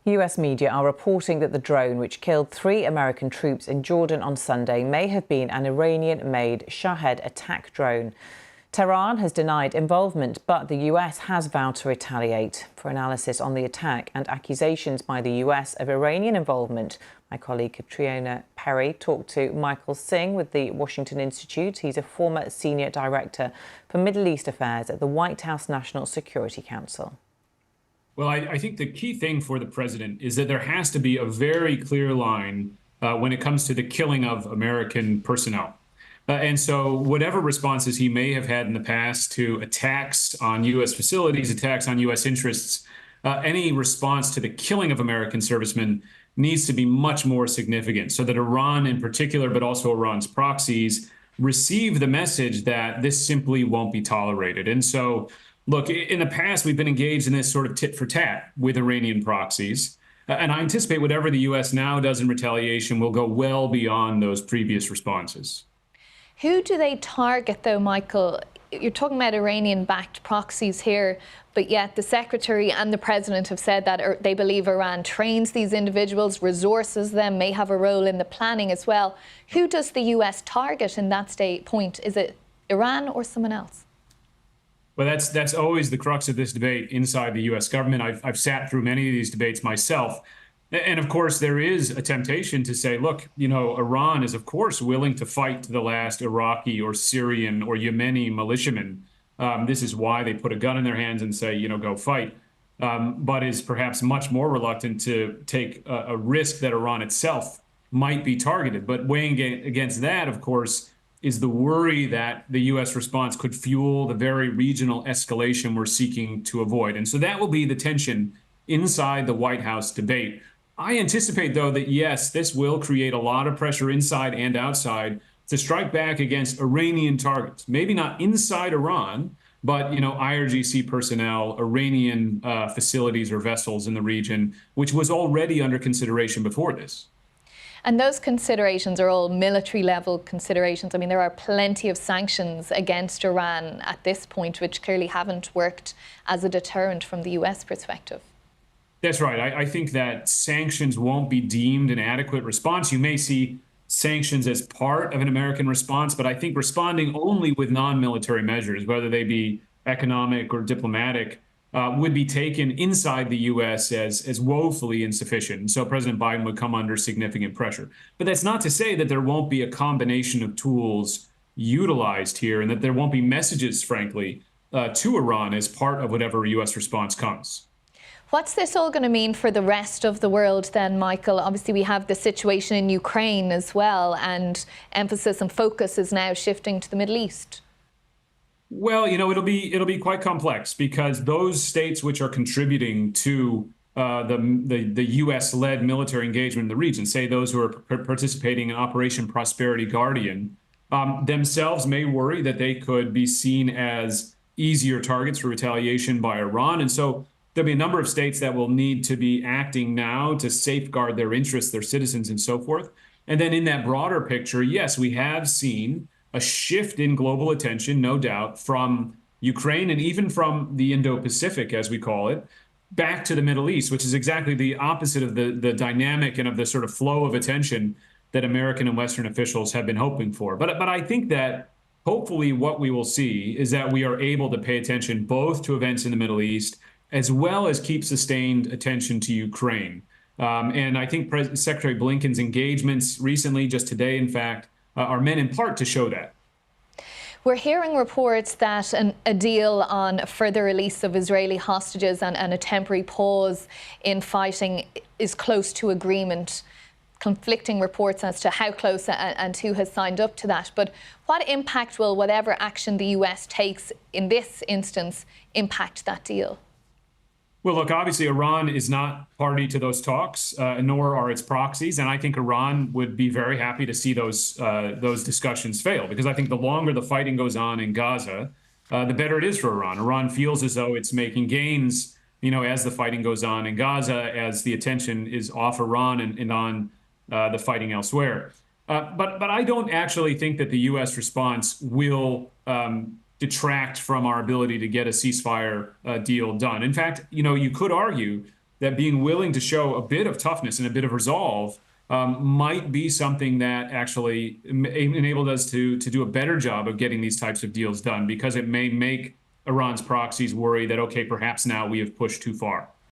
US media are reporting that the drone which killed 3 American troops in Jordan on Sunday may have been an Iranian-made Shahed attack drone. Tehran has denied involvement, but the US has vowed to retaliate. For analysis on the attack and accusations by the US of Iranian involvement, my colleague Catriona Perry talked to Michael Singh with the Washington Institute. He's a former senior director for Middle East Affairs at the White House National Security Council. Well, I think the key thing for the president is that there has to be a very clear line when it comes to the killing of American personnel. And so whatever responses he may have had in the past to attacks on U.S. facilities, attacks on U.S. interests, any response to the killing of American servicemen needs to be much more significant so that Iran in particular, but also Iran's proxies, receive the message that this simply won't be tolerated. And so, look, in the past, we've been engaged in this sort of tit for tat with Iranian proxies. And I anticipate whatever the U.S. now does in retaliation will go well beyond those previous responses. Who do they target, though, Michael? You're talking about Iranian-backed proxies here, but yet the Secretary and the President have said that they believe Iran trains these individuals, resources them, may have a role in the planning as well. Who does the US target in that point? Is it Iran or someone else? Well, that's always the crux of this debate inside the U.S. government. I've sat through many of these debates myself. And of course, there is a temptation to say, look, Iran is, of course, willing to fight to the last Iraqi or Syrian or Yemeni militiaman. This is why they put a gun in their hands and say, go fight, but is perhaps much more reluctant to take a risk that Iran itself might be targeted. But weighing against that, of course, is the worry that the U.S. response could fuel the very regional escalation we're seeking to avoid. And so that will be the tension inside the White House debate. I anticipate, though, that, yes, this will create a lot of pressure inside and outside to strike back against Iranian targets, maybe not inside Iran, but, IRGC personnel, Iranian facilities or vessels in the region, which was already under consideration before this. And those considerations are all military-level considerations. I mean, there are plenty of sanctions against Iran at this point, which clearly haven't worked as a deterrent from the U.S. perspective. That's right. I think that sanctions won't be deemed an adequate response. You may see sanctions as part of an American response, but I think responding only with non-military measures, whether they be economic or diplomatic, would be taken inside the U.S. as woefully insufficient. So President Biden would come under significant pressure. But that's not to say that there won't be a combination of tools utilized here and that there won't be messages, frankly, to Iran as part of whatever U.S. response comes. What's this all going to mean for the rest of the world then, Michael? Obviously, we have the situation in Ukraine as well, and emphasis and focus is now shifting to the Middle East. Well, it'll be quite complex because those states which are contributing to the U.S.-led military engagement in the region, say those who are participating in Operation Prosperity Guardian, themselves may worry that they could be seen as easier targets for retaliation by Iran. And so there'll be a number of states that will need to be acting now to safeguard their interests, their citizens, and so forth. And then in that broader picture, yes, we have seen a shift in global attention, no doubt, from Ukraine and even from the Indo-Pacific, as we call it, back to the Middle East, which is exactly the opposite of the dynamic and of the sort of flow of attention that American and Western officials have been hoping for. But I think that hopefully what we will see is that we are able to pay attention both to events in the Middle East as well as keep sustained attention to Ukraine. And I think Secretary Blinken's engagements recently, just today, in fact, are meant in part to show that. We're hearing reports that a deal on further release of Israeli hostages and a temporary pause in fighting is close to agreement. Conflicting reports as to how close and who has signed up to that. But what impact will whatever action the US takes in this instance impact that deal? Well, look, obviously, Iran is not party to those talks, nor are its proxies. And I think Iran would be very happy to see those discussions fail, because I think the longer the fighting goes on in Gaza, the better it is for Iran. Iran feels as though it's making gains, as the fighting goes on in Gaza, as the attention is off Iran and on the fighting elsewhere. But I don't actually think that the U.S. response will detract from our ability to get a ceasefire deal done. In fact, you could argue that being willing to show a bit of toughness and a bit of resolve might be something that actually enabled us to do a better job of getting these types of deals done, because it may make Iran's proxies worry that, okay, perhaps now we have pushed too far.